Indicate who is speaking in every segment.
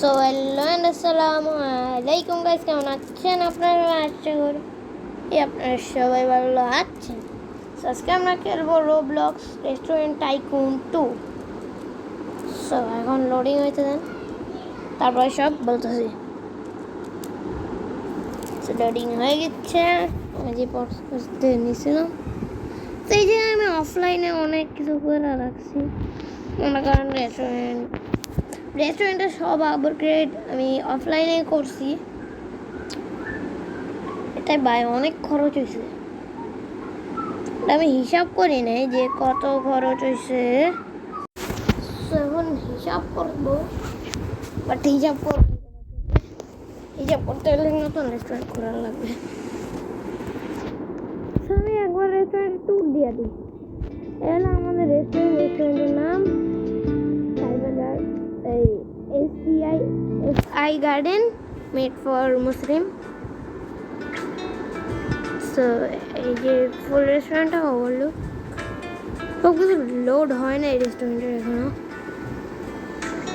Speaker 1: So hello and আসসালামু আলাইকুম guys, কেমন আছেন আপনারা? আশা করি আপনারা সবাই ভালো আছেন। সো আজকে আমরা খেলবো রোবলক্স রেস্টুরেন্ট টাইকুন 2। সো এখন লোডিং হইতে দেন, তারপরে সব বলতেছি। সো লোডিং হয়ে গেছে, আমি যে পড়তে নিয়েছিলাম। তো এই যে আমি অফলাইনে অনেক কিছু করে রাখছি, মনে করেন রেস্টুরেন্টের সব আপগ্রেড আমি অফলাইনে করছি। এটাই ভাই অনেক খরচ হয়েছে, আমি হিসাব করি নাই যে কত খরচ হয়েছে। এখন হিসাব করবো, বাট হিসাব করতে হলে নতুন রেস্টুরেন্ট করার লাগবে। আমি একবার রেস্টুরেন্ট ট্যুর দিয়ে দিই। এগুলো আমাদের রেস্টুরেন্টের নাম SCI garden made for Muslim. So এই যে ফুল রেস্টুরেন্টটা বললো সব কিছু লোড হয় না এই রেস্টুরেন্টের এখনো।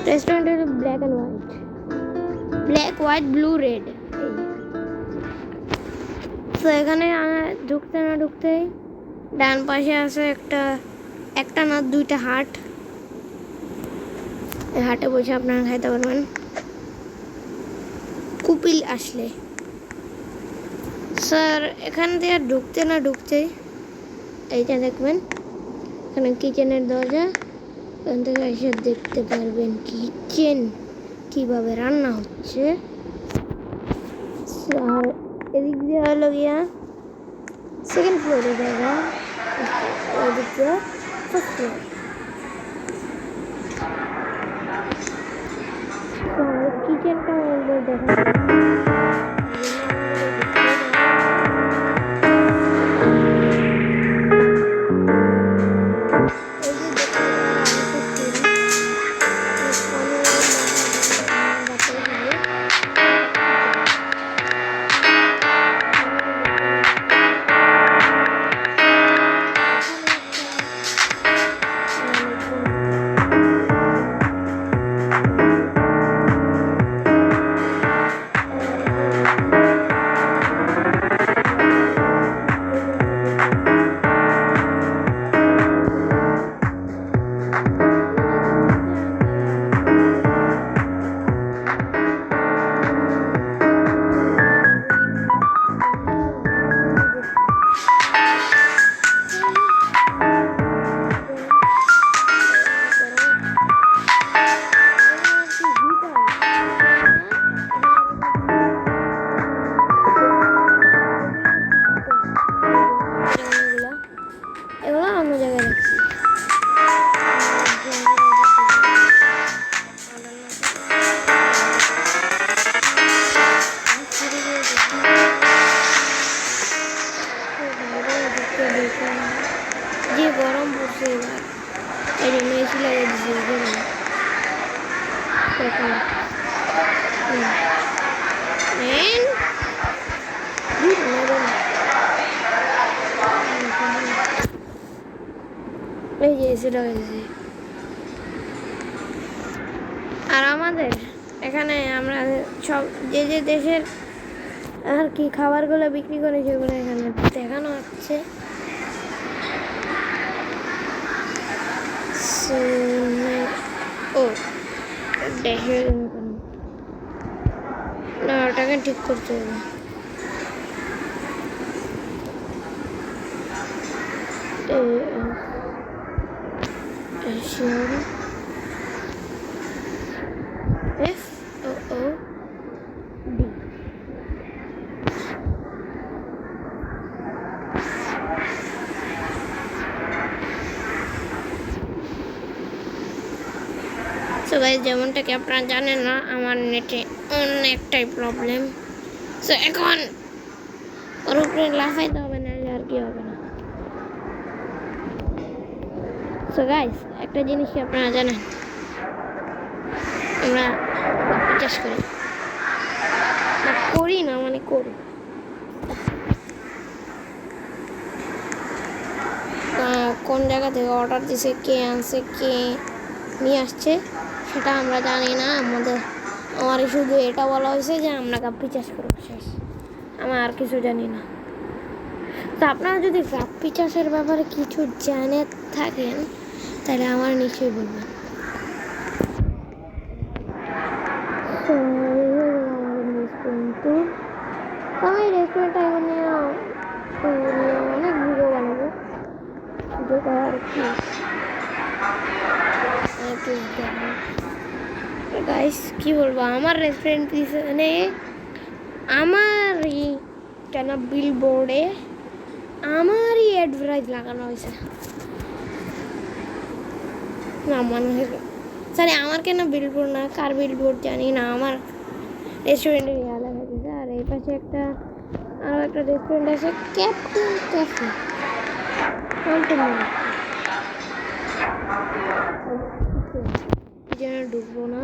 Speaker 1: রেস্টুরেন্টের ব্ল্যাক হোয়াইট ব্লু রেড। তো এখানে ঢুকতেই ডান পাশে আছে একটা না দুইটা হাট। এই হাটে বসে আপনারা খাইতে পারবেন কুপিল আসলে। স্যার এখান থেকে ঢুকতেই এইটা দেখবেন, এখানে কিচেনের দরজা। এখান থেকে এসে দেখতে পারবেন কিচেন কিভাবে রান্না হচ্ছে। আর এদিক দিয়ে হলো গিয়া সেকেন্ড ফ্লোরে জায়গা, এদিক দিয়ে ফার্স্ট ফ্লোর। কিচেনটা দেখা যে গরম পড়ছে এবার, এই জন্য এসি লাগিয়ে দিচ্ছি। এই যে এসি লাগিয়ে দিচ্ছি। আর আমাদের এখানে আমরা সব যে দেশের আর কি খাবারগুলো বিক্রি করে সেগুলো এখানে দেখানো হচ্ছে। ও দেশের না, ওটাকে ঠিক করতে হবে। সো গাইস, যেমনটা কি আপনারা জানেন না, আমার নেটে অনেকটাই প্রবলেম। সো এখন ওর উপরে লাফাইতে হবে না, আর কি হবে না। সো গাইস, একটা জিনিস কি আপনারা জানেন, আমরা চাষ করি না, মানে করি। কোন জায়গা থেকে অর্ডার দিছে, কে আনছে, কে নিয়ে আসছে সেটা আমরা জানি না। আমার শুধু এটা বলা হয়েছে যে আমরা গাপ্পি চাষ করব, শেষ। আমি আর কিছু জানি না। তো আপনারা যদি গাপ্পি চাষের ব্যাপারে কিছু জানে থাকেন তাহলে আমার নিশ্চয়ই বলবেন। কিন্তু আমি রেস্টুরেন্টটা এখন অনেক ভিডিও বানাবো, যেটা আর কি গাইস কি বলবো, আমার রেস্টুরেন্ট পিছনে আমারই টানা বিল বোর্ডে আমারই অ্যাডভার্টাইজ লাগানো হয়েছে। না মানুষের সরি আমার কেন বিলবোর্ড না, কার বিলবোর্ড জানি না, আমার রেস্টুরেন্টের আলাদা হয়েছে। আর এই পাশে আরও একটা রেস্টুরেন্ট আছে, ক্যাপ্টেন ক্যাফে। যেন ঢুকবো না,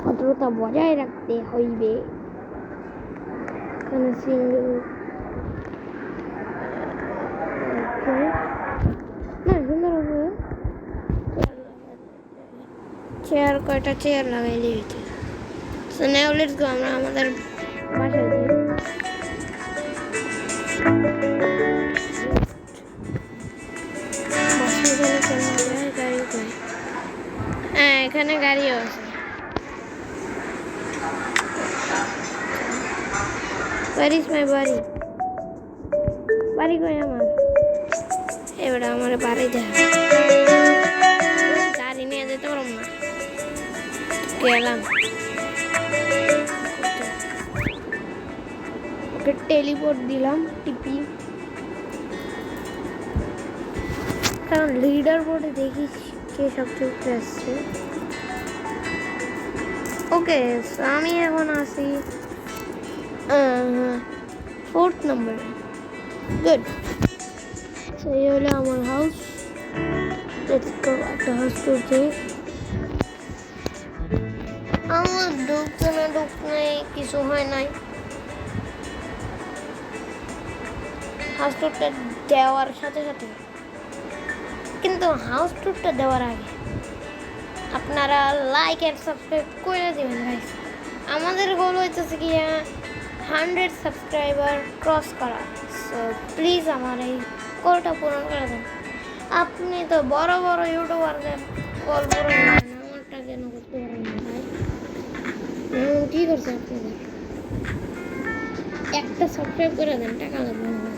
Speaker 1: ভদ্রতা বজায় রাখতে হইবে। এখানে সিঙ্গেল না, সুন্দর হবে। চেয়ার কয়টা চেয়ার লাগাই দিয়েছে। সো নাও লেটস গো, আমরা আমাদের বাসায় যাই। হ্যাঁ এখানে গাড়িও আছে। Where is my বাড়ি? বাড়ি কই আমার? এবার আমার বাড়ি যা, গাড়ি নিয়ে যেতে পারব না, গেলাম। ওকে টেলিপোর্ট দিলাম টিপি, কারণ লিডার বোর্ডে দেখি কে সবচেয়ে উপরে আসছে। ওকে আমি এখন আসি 4th নাম্বার। গুড। তো এই হলো আমার হাউস। একটা হাউস করছি আমার, ঢুকতে না ঢুকতে কিছু হয় নাই। হাউস টুরটা দেওয়ার সাথে সাথে, কিন্তু হাউস টুরটা দেওয়ার আগে আপনারা লাইক আর সাবস্ক্রাইব করে দেবেন গাইস। আমাদের গোল হইতেছে কি 100 সাবস্ক্রাইবার ক্রস করা। সো প্লিজ আমার এই গোলটা পূরণ করে দেন। আপনি তো বড় বড় ইউটিউবারদের গোল পূরণ করেন, আমারটা কেন করতে পারেন না ভাই? কি করছে আপনাদের? একটা সাবস্ক্রাইব করে দেন, টাকা লাগবে না।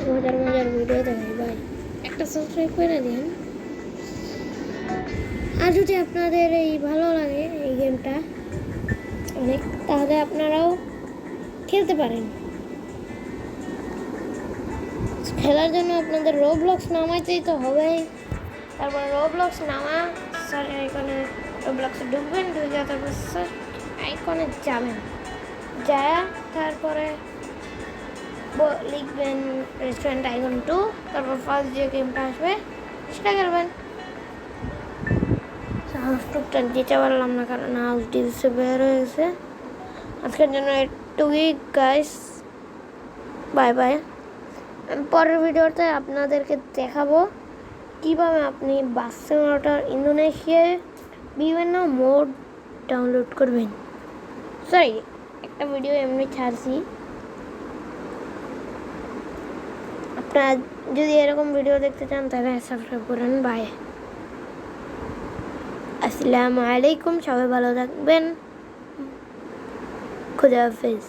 Speaker 1: মজার মজার ভিডিও দেখাই ভাই, একটা সাবস্ক্রাইব করে দিন। আর যদি আপনাদের এই ভালো লাগে এই গেমটা অনেক, তাহলে আপনারাও খেলতে পারেন। খেলার জন্য আপনাদের রোবলক্স নামাইতেই তো হবে। তারপর রোবলক্স নামা সার্চ আইকনে রোবলক্সে ঢুকবেন, ঢুকে তারপর সার্চ আইকনে যাবেন, যায় তারপরে লিখবেন রেস্টুরেন্ট টাইকুন 2, তারপর ফার্স্ট যে গেমটা আসবে সেটা খেলবেন। হাউস টুকটা দিতে পারলাম না কারণ হাউস ডিসে বের হয়ে গেছে। আজকের জন্য একটুই গাইস, বাই বাই। পরের ভিডিওতে আপনাদেরকে দেখাবো কীভাবে আপনি বাস সিমুলেটর ইন্দোনেশিয়ায় বিভিন্ন মোড ডাউনলোড করবেন। সরি, একটা ভিডিও এমনি ছাড়ছি। আপনারা যদি এরকম ভিডিও দেখতে চান তাহলে সাবস্ক্রাইব করেন। বাই, আসসালামু আলাইকুম। সবাই ভালো থাকবেন, খুদা হাফেজ।